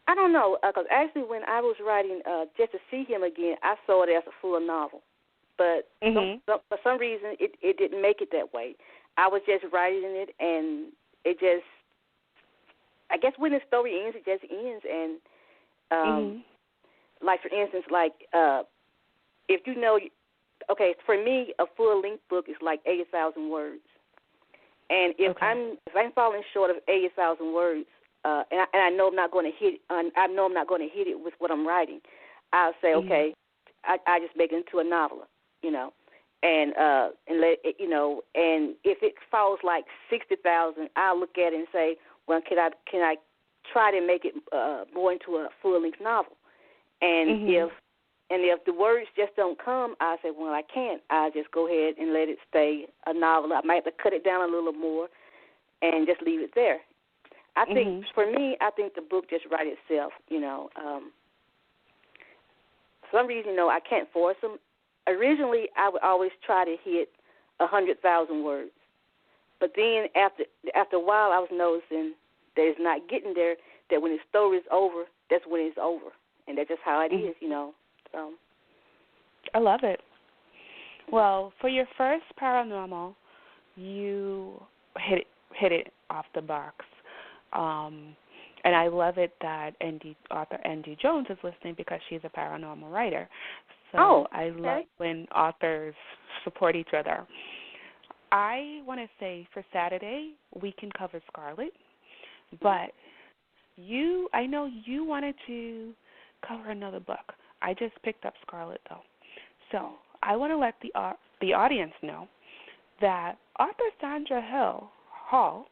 Speaker 2: I don't know, because actually when I was writing Just to See Him Again, I saw it as a full novel. But for some reason, it didn't make it that way. I was just writing it, and it just, I guess when the story ends, it just ends. And, like, for instance, if you know, okay, for me, a full-length book is like 80,000 words. And if I'm falling short of 80,000 words, and I know I'm not going to hit, I know I'm not going to hit it with what I'm writing, I'll say, okay, I just make it into a novel, and let it, and if it falls like 60,000, I'll look at it and say, well, can I try to make it more into a full-length novel? And if the words just don't come, I say, well, I can't. I just go ahead and let it stay a novel. I might have to cut it down a little more and just leave it there. I think, for me, I think the book just writes itself, For some reason, I can't force them. Originally, I would always try to hit 100,000 words. But then after a while, I was noticing that it's not getting there, that when the story is over, that's when it's over. And that's just how it is, So.
Speaker 1: I love it. Well, for your first paranormal, you hit it off the box. And I love it that author N.D. Jones is listening because she's a paranormal writer. So I love when authors support each other. I want to say for Saturday, we can cover Scarlet, but I know you wanted to cover another book. I just picked up Scarlet, though. So I want to let the audience know that author Sandra Hall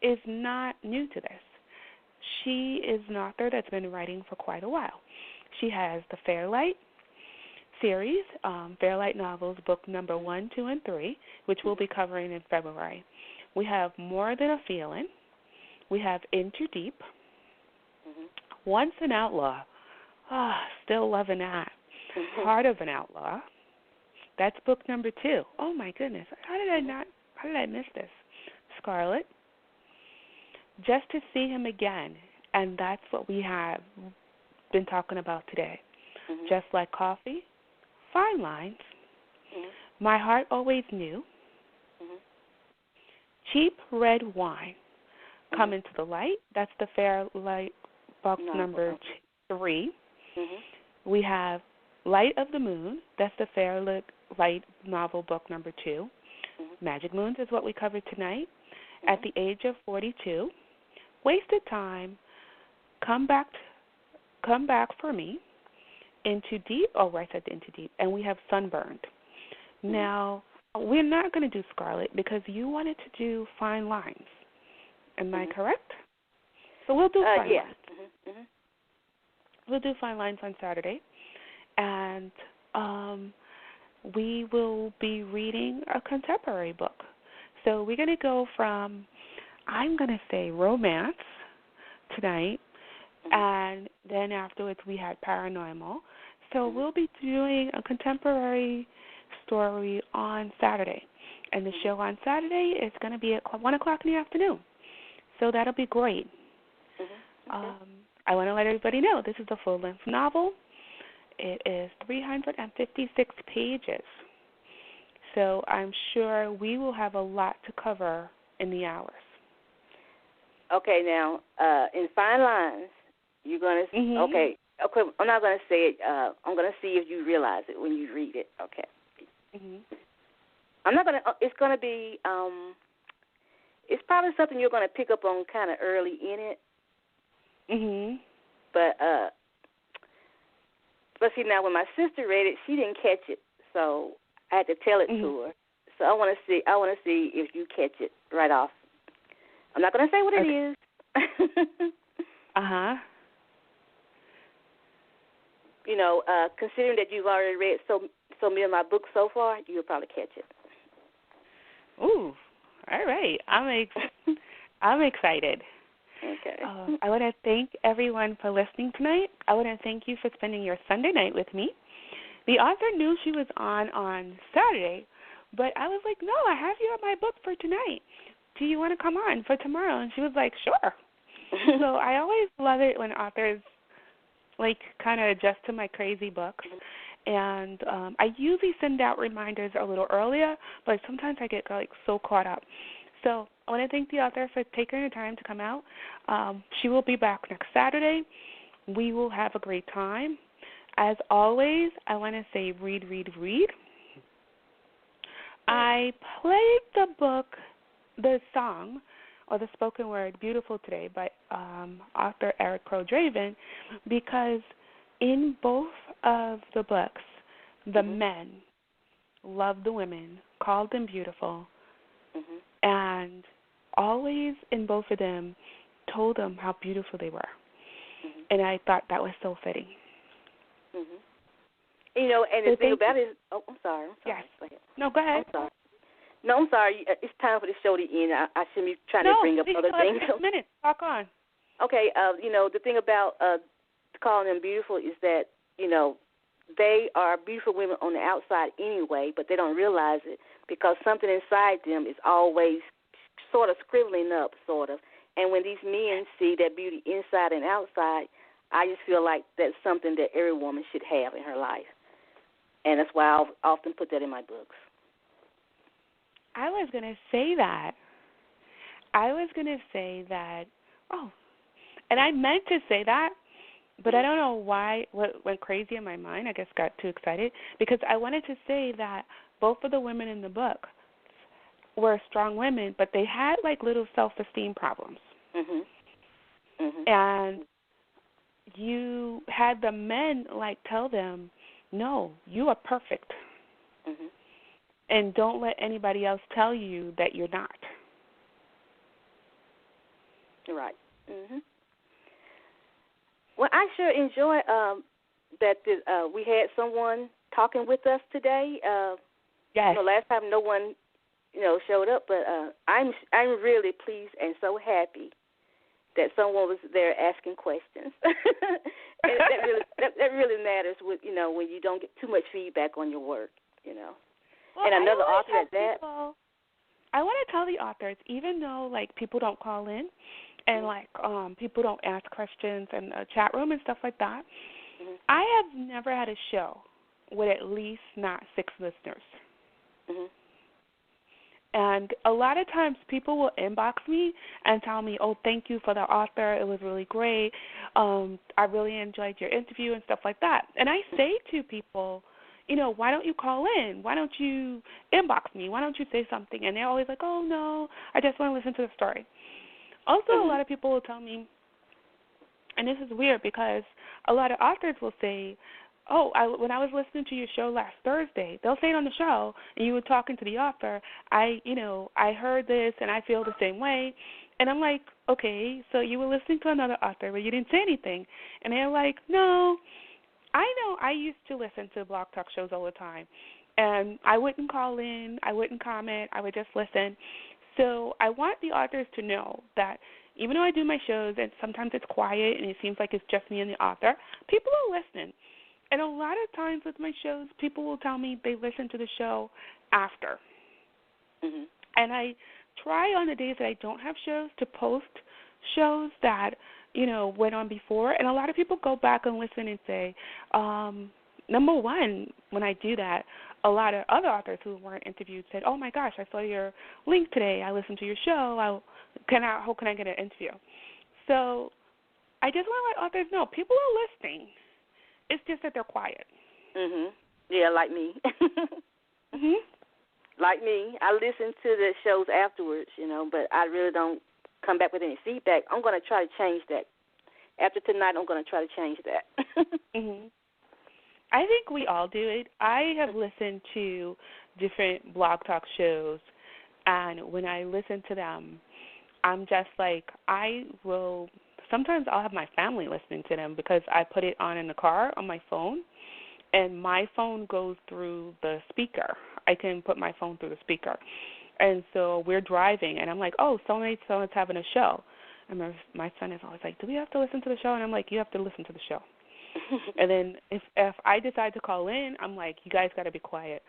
Speaker 1: is not new to this. She is an author that's been writing for quite a while. She has the Fairlight series, Fairlight novels, book number 1, 2, and 3, which we'll be covering in February. We have More Than a Feeling. We have Into Deep. Once an Outlaw. Still loving that. Heart of an Outlaw. That's book number 2. Oh, my goodness. How did I miss this? Scarlet. Just to See Him Again. And that's what we have been talking about today. Just Like Coffee. Fine Lines. My Heart Always Knew. Cheap Red Wine. Come Into the Light. That's the Fairlight book number 3. We have Light of the Moon. That's the Fairlight novel book number 2. Magic Moons is what we covered tonight. At the Age of 42. Wasted Time. Come Back for Me. Into Deep. Oh, I said Into Deep. And we have Sunburned. Now, we're not going to do Scarlet because you wanted to do Fine Lines. Am I correct? So we'll do Fine Lines. We'll do Fine Lines on Saturday. And we will be reading a contemporary book. So we're going to go from, I'm going to say, romance tonight. And then afterwards we had paranormal. So we'll be doing a contemporary story on Saturday. And the show on Saturday is going to be at 1 o'clock in the afternoon. So that'll be great. I want to let everybody know this is a full-length novel. It is 356 pages. So I'm sure we will have a lot to cover in the hours.
Speaker 2: Okay, now, in Fine Lines, you're going to, okay, I'm not going to say it. I'm going to see if you realize it when you read it. Okay. I'm not going to, it's going to be, it's probably something you're going to pick up on kind of early in it. But But see, now when my sister read it, she didn't catch it, so I had to tell it to her. So I want to see if you catch it right off. I'm not going to say what it is. You know, considering that you've already read so many of my books so far, you'll probably catch it.
Speaker 1: Ooh, all right. I'm excited.
Speaker 2: Okay.
Speaker 1: I want to thank everyone for listening tonight. I want to thank you for spending your Sunday night with me. The author knew she was on Saturday, but I was like, no, I have you at my book for tonight. Do you want to come on for tomorrow? And she was like, sure. So I always love it when authors, like, kind of adjust to my crazy books. And I usually send out reminders a little earlier, but sometimes I get, like, so caught up. So I want to thank the author for taking the time to come out. She will be back next Saturday. We will have a great time. As always, I want to say read, read, read. I played the song, or the spoken word, Beautiful Today, by author Eric Crow-Draven, because in both of the books, the men loved the women, called them beautiful, and always in both of them told them how beautiful they were. And I thought that was so fitting.
Speaker 2: You know, and the thing about it is, I'm sorry.
Speaker 1: Yes.
Speaker 2: Go ahead.
Speaker 1: No, go ahead.
Speaker 2: I'm sorry. No, I'm sorry. It's time for the show to end. I shouldn't be trying to bring up other things.
Speaker 1: 6 minutes. Talk on.
Speaker 2: Okay. You know, the thing about calling them beautiful is that, you know, they are beautiful women on the outside anyway, but they don't realize it because something inside them is always sort of scribbling up, sort of. And when these men see that beauty inside and outside, I just feel like that's something that every woman should have in her life. And that's why I often put that in my books.
Speaker 1: I was going to say that. And I meant to say that, but I don't know why, what went crazy in my mind. I guess got too excited because I wanted to say that both of the women in the book were strong women, but they had like little self-esteem problems. And you had the men like tell them, no, you are perfect. And don't let anybody else tell you that you're not.
Speaker 2: Right. Well, I sure enjoy that we had someone talking with us today.
Speaker 1: Yes.
Speaker 2: You know, last time no one, you know, showed up, but I'm really pleased and so happy that someone was there asking questions. And that really matters with, you know, when you don't get too much feedback on your work, you know.
Speaker 1: Well,
Speaker 2: and another author at that.
Speaker 1: I want to tell the authors, even though like people don't call in and like people don't ask questions in the chat room and stuff like that, I have never had a show with at least not 6 listeners. And a lot of times people will inbox me and tell me, oh, thank you for the author. It was really great. I really enjoyed your interview and stuff like that. And I say to people, you know, why don't you call in? Why don't you inbox me? Why don't you say something? And they're always like, oh, no, I just want to listen to the story. Also, a lot of people will tell me, and this is weird because a lot of authors will say, oh, when I was listening to your show last Thursday, they'll say it on the show, and you were talking to the author, I heard this, and I feel the same way. And I'm like, okay, so you were listening to another author, but you didn't say anything. And they're like, no, I know I used to listen to Blog Talk shows all the time, and I wouldn't call in, I wouldn't comment, I would just listen. So I want the authors to know that even though I do my shows and sometimes it's quiet and it seems like it's just me and the author, people are listening. And a lot of times with my shows, people will tell me they listen to the show after. And I try on the days that I don't have shows to post shows that, you know, went on before. And a lot of people go back and listen and say, number one, when I do that, a lot of other authors who weren't interviewed said, oh, my gosh, I saw your link today. I listened to your show. How can I get an interview? So I just want to let authors know people are listening. It's just that they're quiet.
Speaker 2: Yeah, like me. Like me. I listen to the shows afterwards, you know, but I really don't come back with any feedback. I'm going to try to change that. After tonight, I'm going to try to change that.
Speaker 1: I think we all do it. I have listened to different blog talk shows, and when I listen to them, I'm just like, sometimes I'll have my family listening to them because I put it on in the car on my phone, and my phone goes through the speaker. I can put my phone through the speaker. And so we're driving, and I'm like, oh, someone's having a show. And my son is always like, do we have to listen to the show? And I'm like, you have to listen to the show. And then if I decide to call in, I'm like, you guys got to be quiet.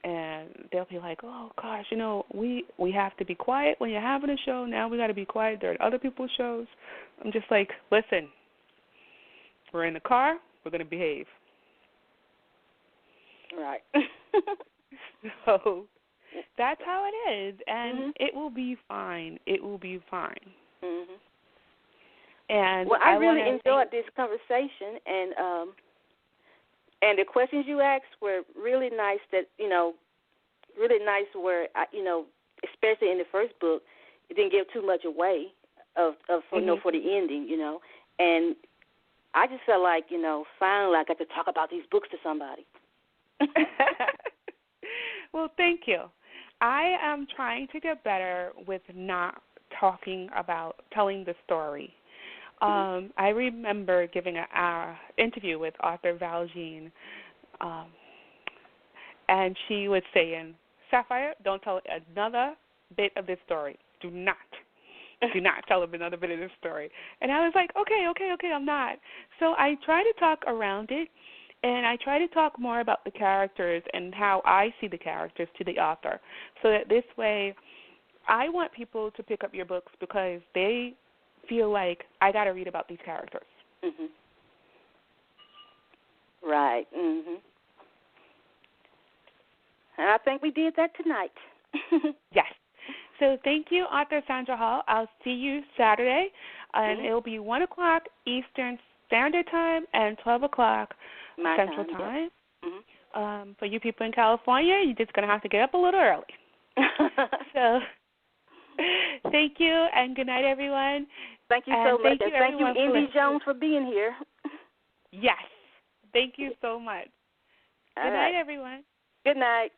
Speaker 1: And they'll be like, oh, gosh, we have to be quiet when you're having a show. Now we got to be quiet during other people's shows. I'm just like, listen, we're in the car. We're going to behave.
Speaker 2: Right.
Speaker 1: So that's how it is, and it will be fine. It will be fine.
Speaker 2: Mm-hmm.
Speaker 1: And
Speaker 2: well, I really enjoyed this conversation, and the questions you asked were really nice. Really nice. Where especially in the first book, it didn't give too much away for the ending. And I just felt like finally I got to talk about these books to somebody.
Speaker 1: Well, thank you. I am trying to get better with not talking about telling the story. I remember giving an interview with author Val Jean, and she was saying, Sapphire, don't tell another bit of this story. Do not tell them another bit of this story. And I was like, okay, I'm not. So I try to talk around it, and I try to talk more about the characters and how I see the characters to the author, so that this way I want people to pick up your books because they feel like I got to read about these characters.
Speaker 2: Mm-hmm. Right. Mm-hmm. And I think we did that tonight.
Speaker 1: Yes. So thank you, author Sandra Hall. I'll see you Saturday, and it'll be 1 o'clock Eastern Standard Time and 12 o'clock Central Time.
Speaker 2: Yep. Mm-hmm.
Speaker 1: For you people in California, you're just going to have to get up a little early. So thank you, and good night, everyone.
Speaker 2: Thank you so much.
Speaker 1: And
Speaker 2: thank you, Indy Jones, for being here.
Speaker 1: Yes. Thank you so much. Good night, everyone.
Speaker 2: Good night.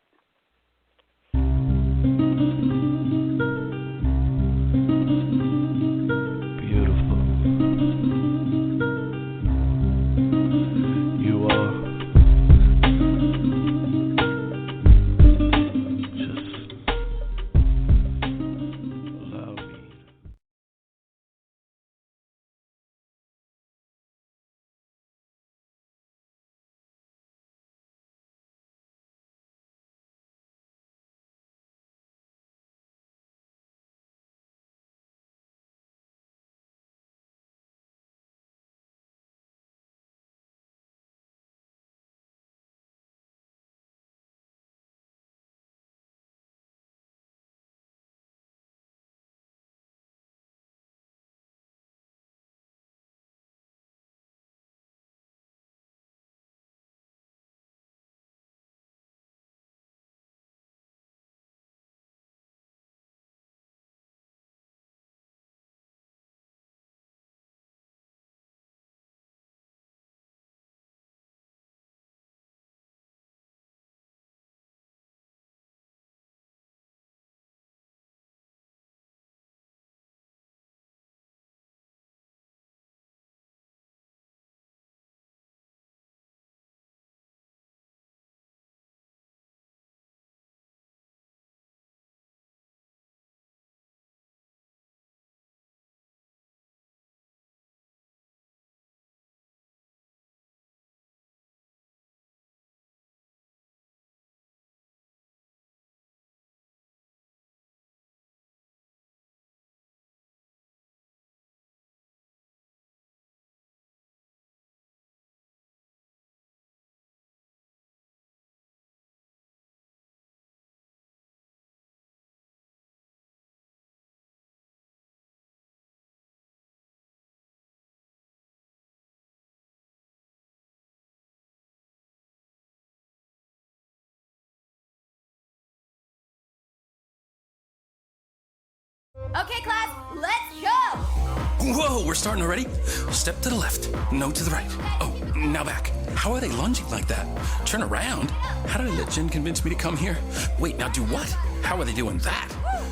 Speaker 3: Okay, class, let's go! Whoa, we're starting already? Step to the left, no to the right. Oh, now back. How are they lunging like that? Turn around? How did I let Jen convince me to come here? Wait, now do what? How are they doing that?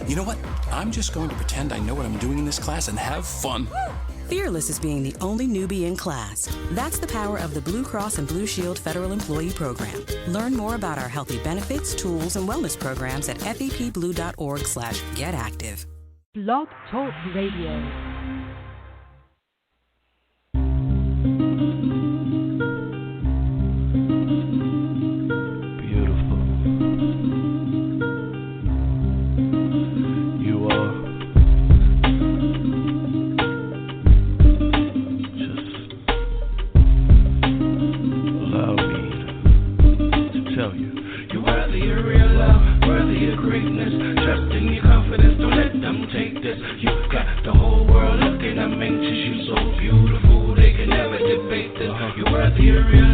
Speaker 3: You know what? I'm just going to pretend I know what I'm doing in this class and have fun.
Speaker 4: Fearless is being the only newbie in class. That's the power of the Blue Cross and Blue Shield Federal Employee Program. Learn more about our healthy benefits, tools, and wellness programs at fepblue.org/getactive.
Speaker 5: Blog Talk Radio.
Speaker 6: You're worthy of real